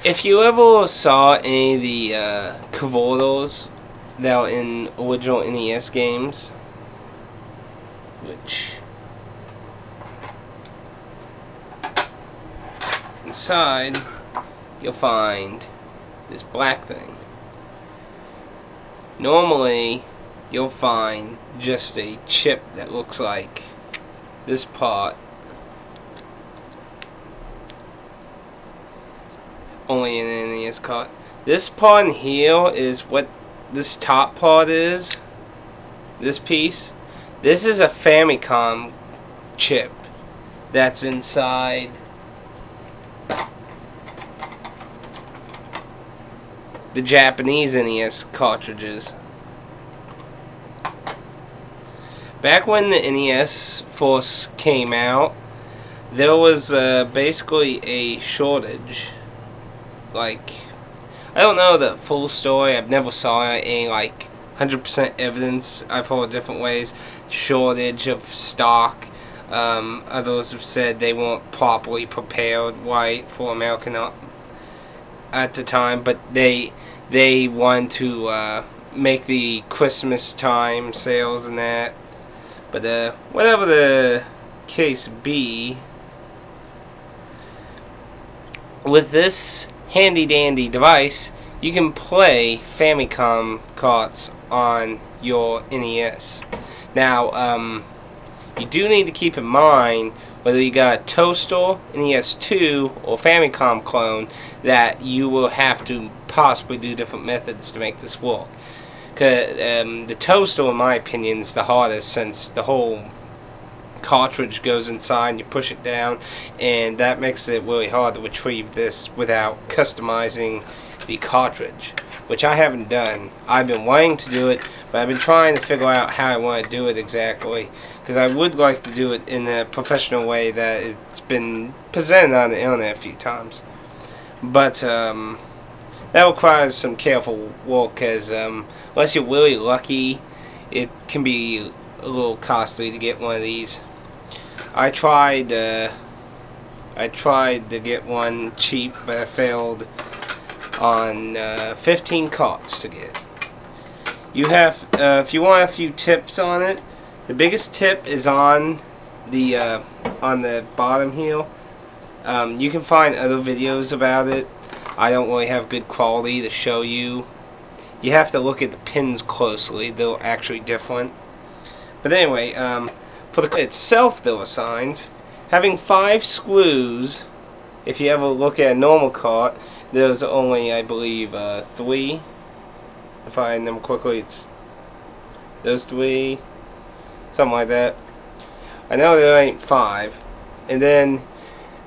If you ever saw any of the Cavodos that were in original NES games, which inside you'll find this black thing. Normally you'll find just a chip that looks like this part, only in an NES card. This part in here is what this top part is. This piece. This is a Famicom chip that's inside the Japanese NES cartridges. Back when the NES first came out, there was basically a shortage. Like, I don't know the full story. I've never saw any like 100% evidence. I've heard different ways. Shortage of stock. Others have said they weren't properly prepared right for American at the time, but they wanted to make the Christmas time sales and that. But whatever the case be, with this handy dandy device, you can play Famicom carts on your NES. Now, you do need to keep in mind whether you got a Toaster, NES2, or Famicom clone, that you will have to possibly do different methods to make this work. Cause the Toaster, in my opinion, is the hardest, since the whole cartridge goes inside and you push it down, and that makes it really hard to retrieve this without customizing the cartridge, which I haven't done. I've been wanting to do it, but I've been trying to figure out how I want to do it exactly, because I would like to do it in a professional way that it's been presented on the internet a few times. But that requires some careful work, because unless you're really lucky, it can be a little costly to get one of these. I tried to get one cheap, but I failed on 15 carts to get. You have, if you want a few tips on it, the biggest tip is on the bottom here. You can find other videos about it. I don't really have good quality to show you. You have to look at the pins closely. They're actually different. But anyway, for the itself, there are signs. Having 5 screws, if you ever look at a normal cart, there's only, I believe, 3. If I number quickly, it's those 3, something like that. I know there ain't 5. And then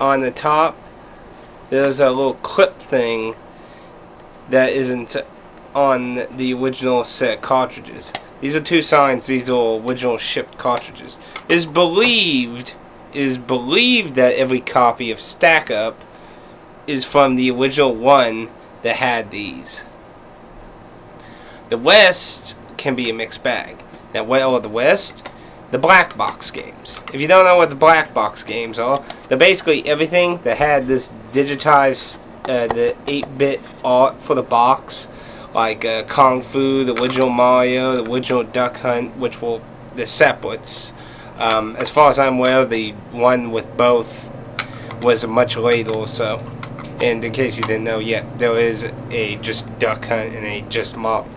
on the top, there's a little clip thing that isn't on the original set of cartridges. These are 2 signs. These are original shipped cartridges. It is believed that every copy of Stack Up is from the original one that had these. The West can be a mixed bag. Now, what are the West? The black box games. If you don't know what the black box games are, they're basically everything that had this digitized, the 8-bit art for the box, like Kung Fu, the original Mario, the original Duck Hunt, which were the separates. As far as I'm aware, the one with both was much later, so. And in case you didn't know yet, there is a just Duck Hunt and a just Mario.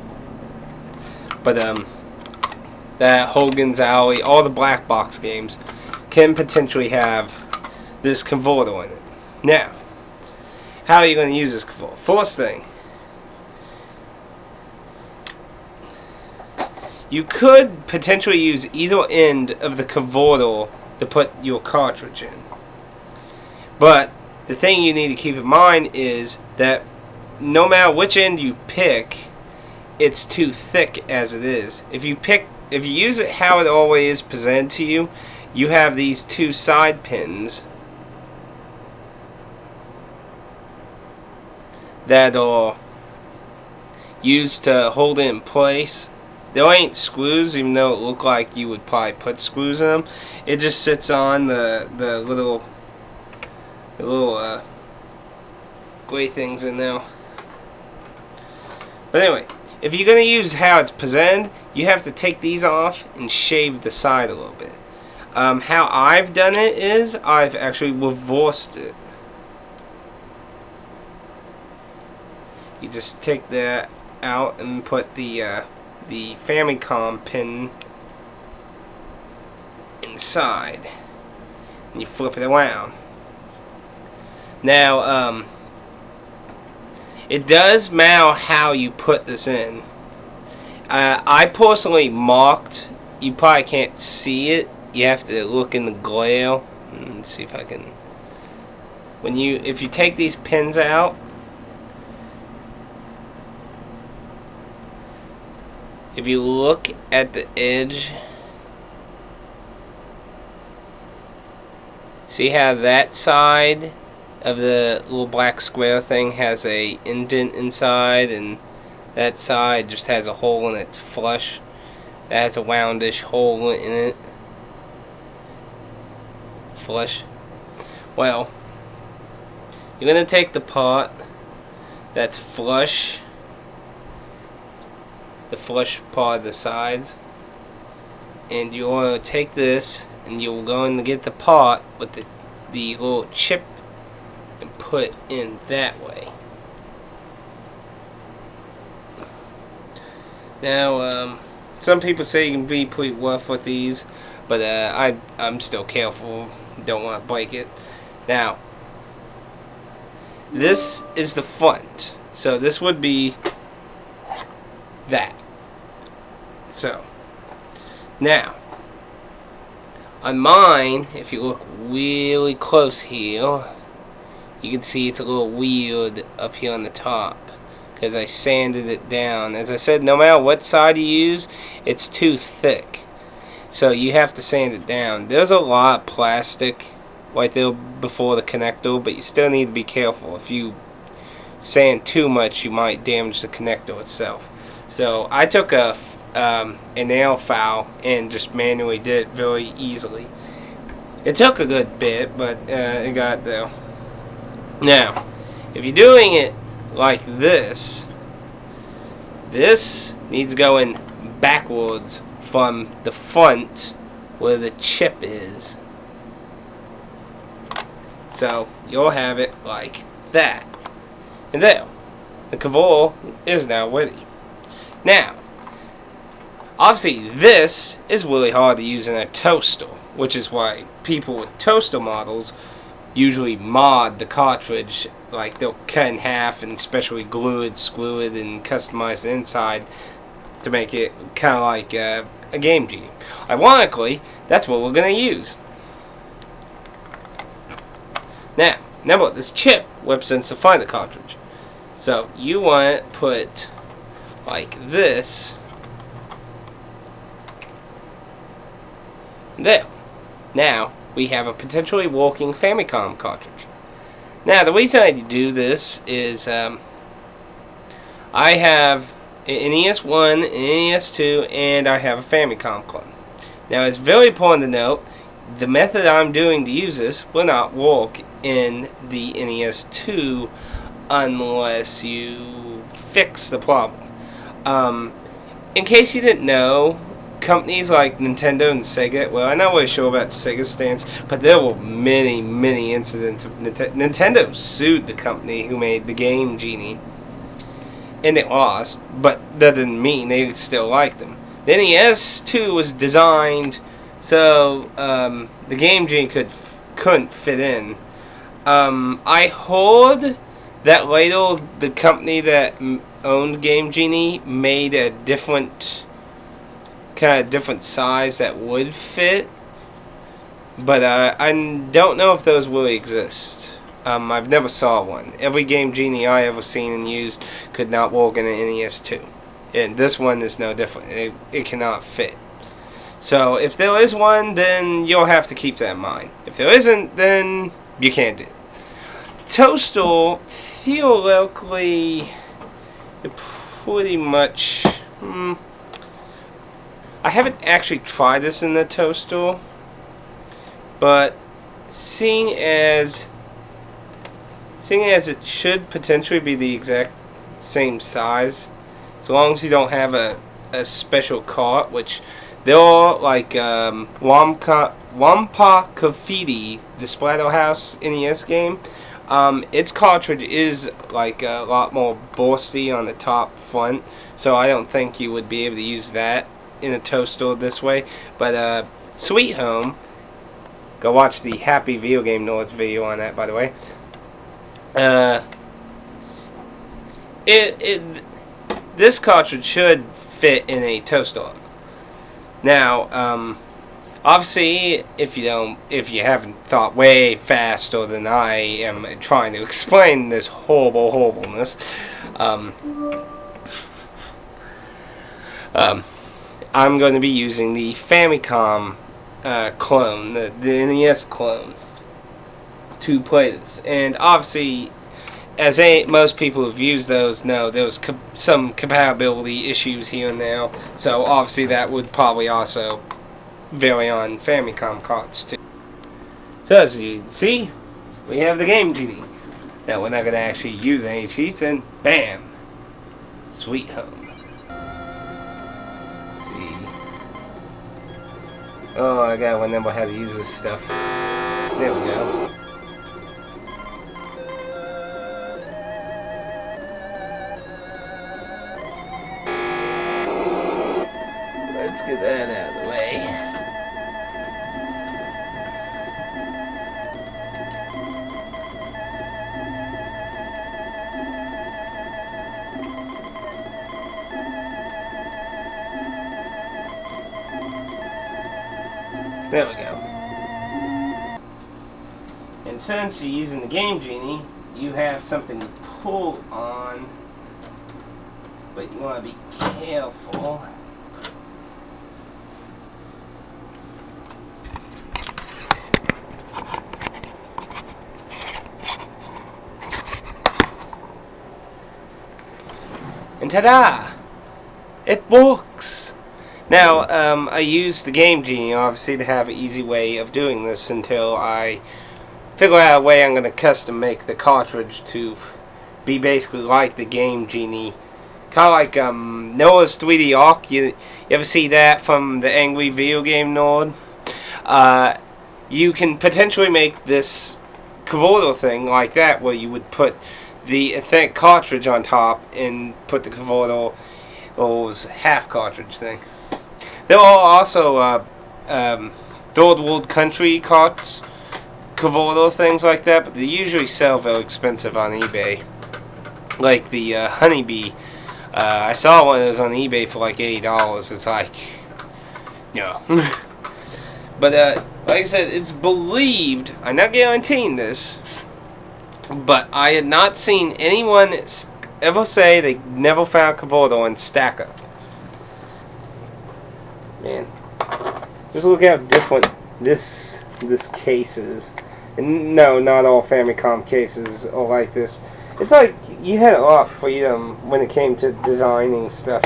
But that Hogan's Alley, all the black box games can potentially have this converter in it. Now, how are you going to use this converter? First thing, you could potentially use either end of the converter to put your cartridge in. But the thing you need to keep in mind is that no matter which end you pick, it's too thick as it is. If you use it how it always is presented to you, you have these 2 side pins that are used to hold it in place. There ain't screws, even though it look like you would probably put screws in them. It just sits on the little gray things in there. But anyway, if you're going to use how it's presented, you have to take these off and shave the side a little bit. How I've done it is I've actually reversed it. You just take that out and put the Famicom pin inside, and you flip it around. Now, it does matter how you put this in. I personally marked. You probably can't see it. You have to look in the glare and see if I can. If you take these pins out, if you look at the edge, see how that side of the little black square thing has a indent inside, and that side just has a hole and it's flush. That has a roundish hole in it. Flush. Well, you're going to take the part that's flush, the flush part of the sides, and you're going to take this and you're going to get the part with the little chip and put in that way. Now, some people say you can be pretty rough with these, but I'm still careful. Don't want to break it. Now, this is the front, so this would be that. So, now, on mine, if you look really close here, you can see it's a little weird up here on the top, because I sanded it down. As I said, no matter what side you use, it's too thick. So you have to sand it down. There's a lot of plastic right there before the connector, but you still need to be careful. If you sand too much, you might damage the connector itself. So I took a nail file and just manually did it very easily. It took a good bit, but it got there. Now, if you're doing it like this, this needs going backwards from the front where the chip is. So you'll have it like that. And there, the cover is now ready. Now, obviously this is really hard to use in a toaster, which is why people with toaster models usually mod the cartridge. Like, they'll cut in half and specially glue it, screw it, and customize the inside to make it kind of like a Game Genie. Ironically, that's what we're going to use. Now what this chip represents the front of the cartridge. So you want it put like this. There. Now we have a potentially working Famicom cartridge. Now the reason I do this is I have an NES1, an NES2, and I have a Famicom clone. Now it's very important to note the method I'm doing to use this will not work in the NES2 unless you fix the problem. In case you didn't know, companies like Nintendo and Sega, well, I'm not really sure about Sega's stance, but there were many incidents of Nintendo sued the company who made the Game Genie, and it lost, but that didn't mean they still liked them. The NES2 was designed so the Game Genie couldn't fit in. I heard that later the company that owned Game Genie made a different size that would fit, but I don't know if those really exist. I've never saw one. Every Game Genie I ever seen and used could not work in an NES2, and this one is no different. It cannot fit. So if there is one, then you'll have to keep that in mind. If there isn't, then you can't do it. Toaster, theoretically, pretty much. I haven't actually tried this in the toaster, but seeing as seeing as it should potentially be the exact same size, as long as you don't have a special cart, which there are, like Wampa Graffiti, the Splatterhouse NES game. Its cartridge is like a lot more bursty on the top front, so I don't think you would be able to use that in a toaster this way. But Sweet Home, go watch the Happy Video Game Nerds video on that, by the way. This cartridge should fit in a toaster. Now, obviously, if you haven't thought way faster than I am trying to explain this horribleness, I'm going to be using the Famicom clone, the NES clone, to play this. And obviously, as most people who've used those know, there was some compatibility issues here and there. So obviously that would probably also vary on Famicom carts too. So as you can see, we have the Game Genie. Now we're not going to actually use any cheats, and bam! Sweet Home. Let's see. Oh, I gotta remember how to use this stuff. There we go. Let's get that out of the way. There we go. And since you're using the Game Genie, you have something to pull on, but you want to be careful. And ta-da! It works! Now, I used the Game Genie, obviously, to have an easy way of doing this until I figure out a way I'm going to custom make the cartridge to be basically like the Game Genie. Kind of like Noah's 3D Ark. You ever see that from the Angry Video Game Nerd? You can potentially make this converter thing like that, where you would put the authentic cartridge on top and put the converter, or half cartridge thing. There are also third world country carts, converter things like that, but they usually sell very expensive on eBay. Like the Honeybee. I saw one that was on eBay for like $80. It's like, no. But like I said, it's believed, I'm not guaranteeing this, but I had not seen anyone ever say they never found converter on Stack Up. Man, just look how different this case is. And no, not all Famicom cases are like this. It's like you had a lot of freedom when it came to designing stuff.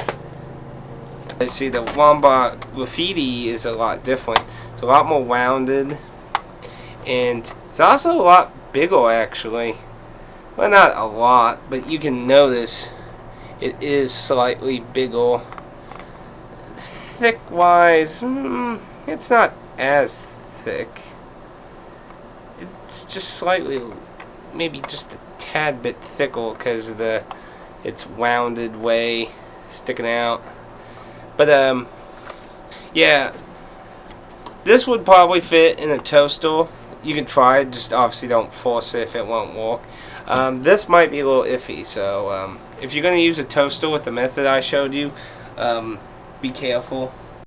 I see the Wampa Graffiti is a lot different. It's a lot more rounded, and it's also a lot bigger actually. Well, not a lot, but you can notice it is slightly bigger. Thick-wise, it's not as thick. It's just slightly, maybe just a tad bit thicker because of its rounded way sticking out. But yeah, this would probably fit in a toaster. You can try it, just obviously don't force it if it won't work. This might be a little iffy, so if you're going to use a toaster with the method I showed you, be careful.